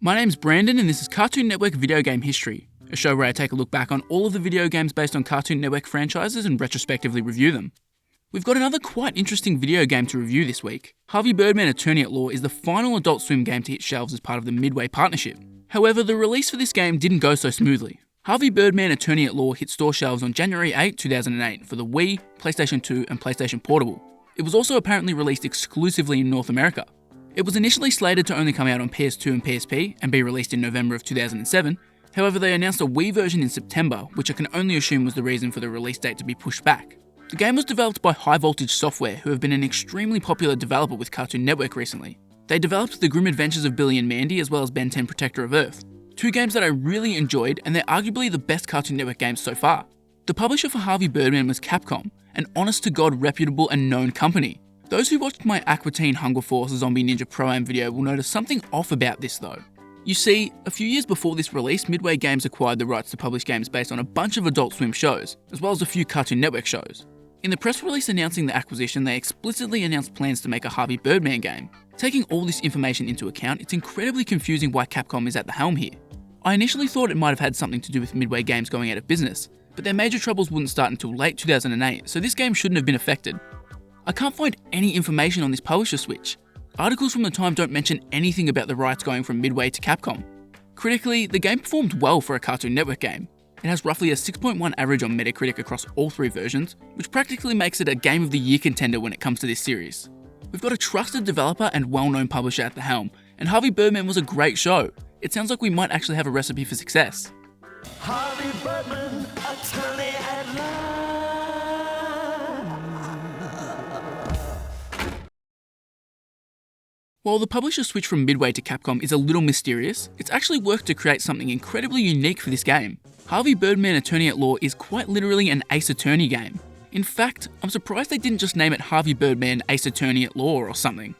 My name's Brandon and this is Cartoon Network Video Game History, a show where I take a look back on all of the video games based on Cartoon Network franchises and retrospectively review them. We've got another quite interesting video game to review this week. Harvey Birdman Attorney at Law is the final Adult Swim game to hit shelves as part of the Midway partnership. However, the release for this game didn't go so smoothly. Harvey Birdman Attorney at Law hit store shelves on January 8, 2008 for the Wii, PlayStation 2 and PlayStation Portable. It was also apparently released exclusively in North America. It was initially slated to only come out on PS2 and PSP and be released in November of 2007, however they announced a Wii version in September, which I can only assume was the reason for the release date to be pushed back. The game was developed by High Voltage Software, who have been an extremely popular developer with Cartoon Network recently. They developed The Grim Adventures of Billy and Mandy as well as Ben 10 Protector of Earth, two games that I really enjoyed and they're arguably the best Cartoon Network games so far. The publisher for Harvey Birdman was Capcom, an honest-to-God reputable and known company. Those who watched my Aqua Teen Hunger Force Zombie Ninja Pro-Am video will notice something off about this though. You see, a few years before this release, Midway Games acquired the rights to publish games based on a bunch of Adult Swim shows, as well as a few Cartoon Network shows. In the press release announcing the acquisition, they explicitly announced plans to make a Harvey Birdman game. Taking all this information into account, it's incredibly confusing why Capcom is at the helm here. I initially thought it might have had something to do with Midway Games going out of business, but their major troubles wouldn't start until late 2008, so this game shouldn't have been affected. I can't find any information on this publisher switch. Articles from the time don't mention anything about the rights going from Midway to Capcom. Critically, the game performed well for a Cartoon Network game. It has roughly a 6.1 average on Metacritic across all three versions, which practically makes it a Game of the Year contender when it comes to this series. We've got a trusted developer and well-known publisher at the helm, and Harvey Birdman was a great show. It sounds like we might actually have a recipe for success. Harvey Birdman, attorney at law. While the publisher switch from Midway to Capcom is a little mysterious, it's actually worked to create something incredibly unique for this game. Harvey Birdman Attorney at Law is quite literally an Ace Attorney game. In fact, I'm surprised they didn't just name it Harvey Birdman Ace Attorney at Law or something.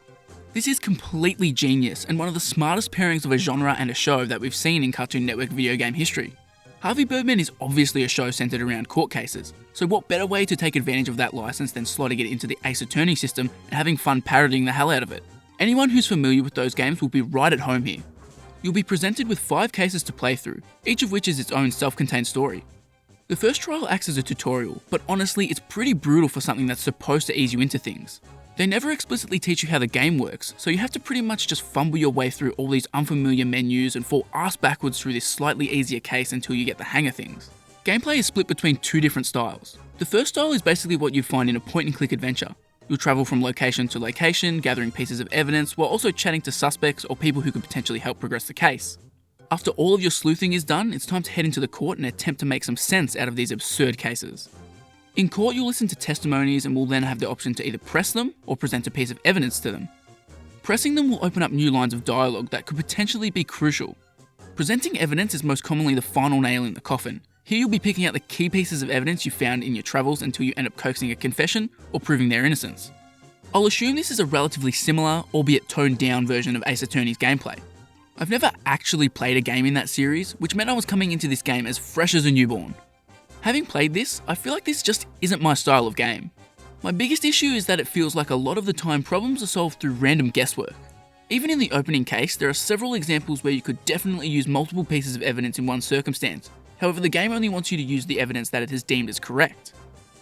This is completely genius and one of the smartest pairings of a genre and a show that we've seen in Cartoon Network video game history. Harvey Birdman is obviously a show centered around court cases, so what better way to take advantage of that license than slotting it into the Ace Attorney system and having fun parodying the hell out of it. Anyone who's familiar with those games will be right at home here. You'll be presented with 5 cases to play through, each of which is its own self-contained story. The first trial acts as a tutorial, but honestly it's pretty brutal for something that's supposed to ease you into things. They never explicitly teach you how the game works, so you have to pretty much just fumble your way through all these unfamiliar menus and fall ass backwards through this slightly easier case until you get the hang of things. Gameplay is split between 2 different styles. The first style is basically what you'd find in a point-and-click adventure. You'll travel from location to location, gathering pieces of evidence, while also chatting to suspects or people who could potentially help progress the case. After all of your sleuthing is done, it's time to head into the court and attempt to make some sense out of these absurd cases. In court, you'll listen to testimonies and will then have the option to either press them or present a piece of evidence to them. Pressing them will open up new lines of dialogue that could potentially be crucial. Presenting evidence is most commonly the final nail in the coffin. Here you'll be picking out the key pieces of evidence you found in your travels until you end up coaxing a confession or proving their innocence. I'll assume this is a relatively similar, albeit toned down version of Ace Attorney's gameplay. I've never actually played a game in that series, which meant I was coming into this game as fresh as a newborn. Having played this, I feel like this just isn't my style of game. My biggest issue is that it feels like a lot of the time problems are solved through random guesswork. Even in the opening case, there are several examples where you could definitely use multiple pieces of evidence in one circumstance. However, the game only wants you to use the evidence that it has deemed as correct.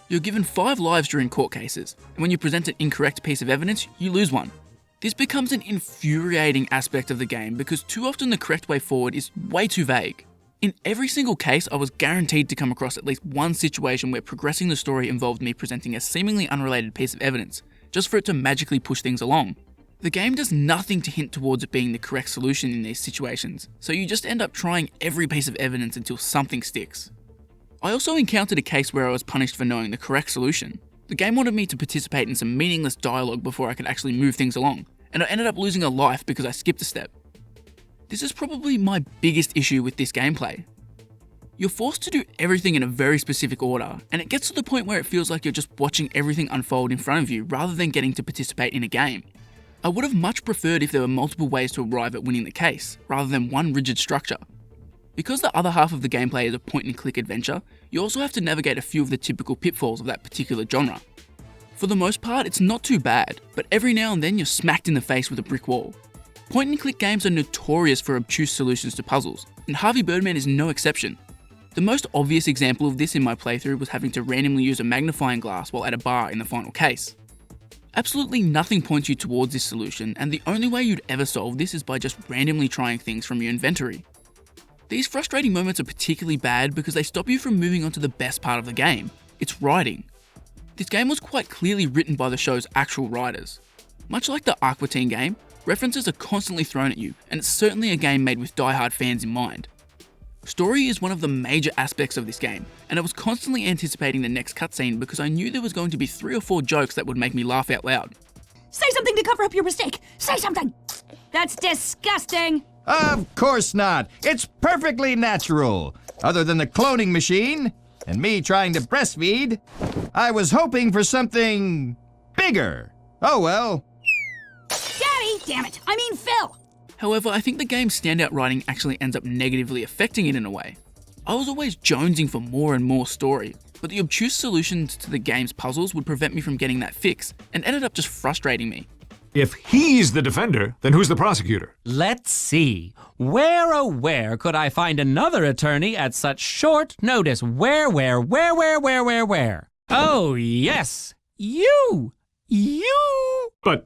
You're given 5 lives during court cases, and when you present an incorrect piece of evidence, you lose one. This becomes an infuriating aspect of the game because too often the correct way forward is way too vague. In every single case, I was guaranteed to come across at least one situation where progressing the story involved me presenting a seemingly unrelated piece of evidence, just for it to magically push things along. The game does nothing to hint towards it being the correct solution in these situations, so you just end up trying every piece of evidence until something sticks. I also encountered a case where I was punished for knowing the correct solution. The game wanted me to participate in some meaningless dialogue before I could actually move things along, and I ended up losing a life because I skipped a step. This is probably my biggest issue with this gameplay. You're forced to do everything in a very specific order, and it gets to the point where it feels like you're just watching everything unfold in front of you rather than getting to participate in a game. I would have much preferred if there were multiple ways to arrive at winning the case, rather than one rigid structure. Because the other half of the gameplay is a point-and-click adventure, you also have to navigate a few of the typical pitfalls of that particular genre. For the most part, it's not too bad, but every now and then you're smacked in the face with a brick wall. Point and click games are notorious for obtuse solutions to puzzles, and Harvey Birdman is no exception. The most obvious example of this in my playthrough was having to randomly use a magnifying glass while at a bar in the final case. Absolutely nothing points you towards this solution, and the only way you'd ever solve this is by just randomly trying things from your inventory. These frustrating moments are particularly bad because they stop you from moving on to the best part of the game. It's writing. This game was quite clearly written by the show's actual writers. Much like the Aqua Teen game, references are constantly thrown at you, and it's certainly a game made with die-hard fans in mind. Story is one of the major aspects of this game, and I was constantly anticipating the next cutscene because I knew there was going to be 3 or 4 jokes that would make me laugh out loud. Say something to cover up your mistake! Say something! That's disgusting! Of course not. It's perfectly natural. Other than the cloning machine and me trying to breastfeed, I was hoping for something bigger. Oh well. Daddy! Damn it! I mean Phil! However, I think the game's standout writing actually ends up negatively affecting it in a way. I was always jonesing for more and more story, but the obtuse solutions to the game's puzzles would prevent me from getting that fix, and ended up just frustrating me. If he's the defender, then who's the prosecutor? Let's see. Where, oh where could I find another attorney at such short notice? Where? Oh, yes. You! But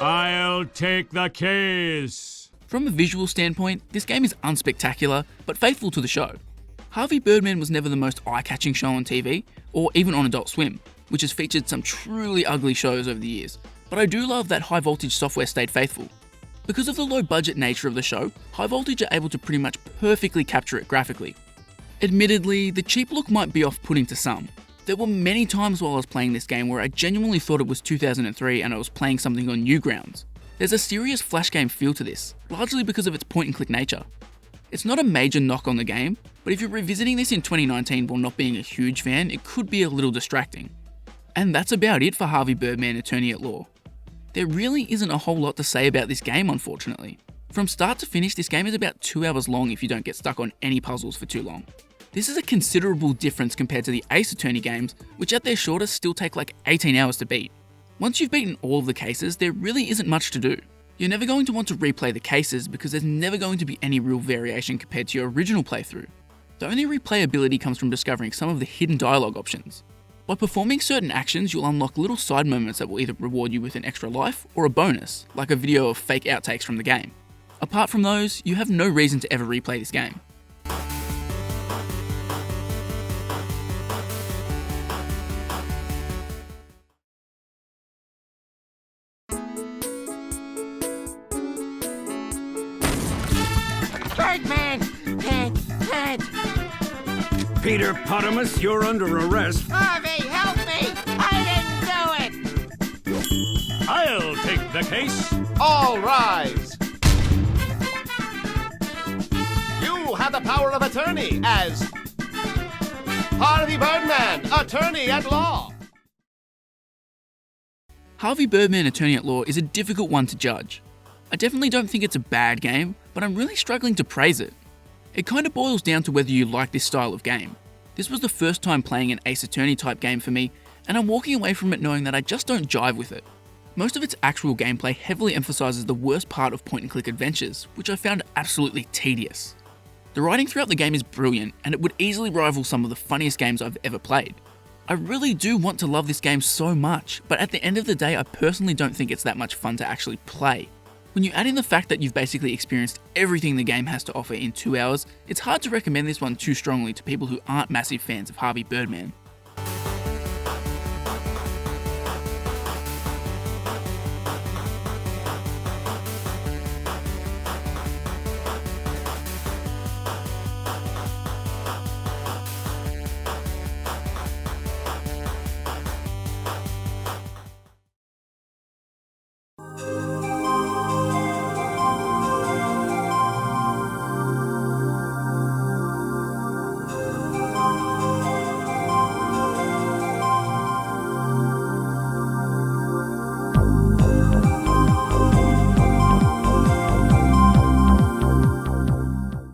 I'll take the case. From a visual standpoint, this game is unspectacular, but faithful to the show. Harvey Birdman was never the most eye-catching show on TV, or even on Adult Swim, which has featured some truly ugly shows over the years, but I do love that High Voltage software stayed faithful. Because of the low budget nature of the show, High Voltage are able to pretty much perfectly capture it graphically. Admittedly, the cheap look might be off-putting to some. There were many times while I was playing this game where I genuinely thought it was 2003 and I was playing something on Newgrounds. There's a serious flash game feel to this, largely because of its point-and-click nature. It's not a major knock on the game, but if you're revisiting this in 2019 while not being a huge fan, it could be a little distracting. And that's about it for Harvey Birdman, Attorney at Law. There really isn't a whole lot to say about this game, unfortunately. From start to finish, this game is about 2 hours long if you don't get stuck on any puzzles for too long. This is a considerable difference compared to the Ace Attorney games, which at their shortest still take like 18 hours to beat. Once you've beaten all of the cases, there really isn't much to do. You're never going to want to replay the cases because there's never going to be any real variation compared to your original playthrough. The only replayability comes from discovering some of the hidden dialogue options. By performing certain actions, you'll unlock little side moments that will either reward you with an extra life or a bonus, like a video of fake outtakes from the game. Apart from those, you have no reason to ever replay this game. Birdman! Peter Potamus, you're under arrest. Harvey, help me! I didn't do it! I'll take the case. All rise! You have the power of attorney as Harvey Birdman, Attorney at Law. Harvey Birdman, Attorney at Law is a difficult one to judge. I definitely don't think it's a bad game, but I'm really struggling to praise it. It kind of boils down to whether you like this style of game. This was the first time playing an Ace Attorney type game for me, and I'm walking away from it knowing that I just don't jive with it. Most of its actual gameplay heavily emphasises the worst part of point-and-click adventures, which I found absolutely tedious. The writing throughout the game is brilliant, and it would easily rival some of the funniest games I've ever played. I really do want to love this game so much, but at the end of the day I personally don't think it's that much fun to actually play. When you add in the fact that you've basically experienced everything the game has to offer in 2 hours, it's hard to recommend this one too strongly to people who aren't massive fans of Harvey Birdman.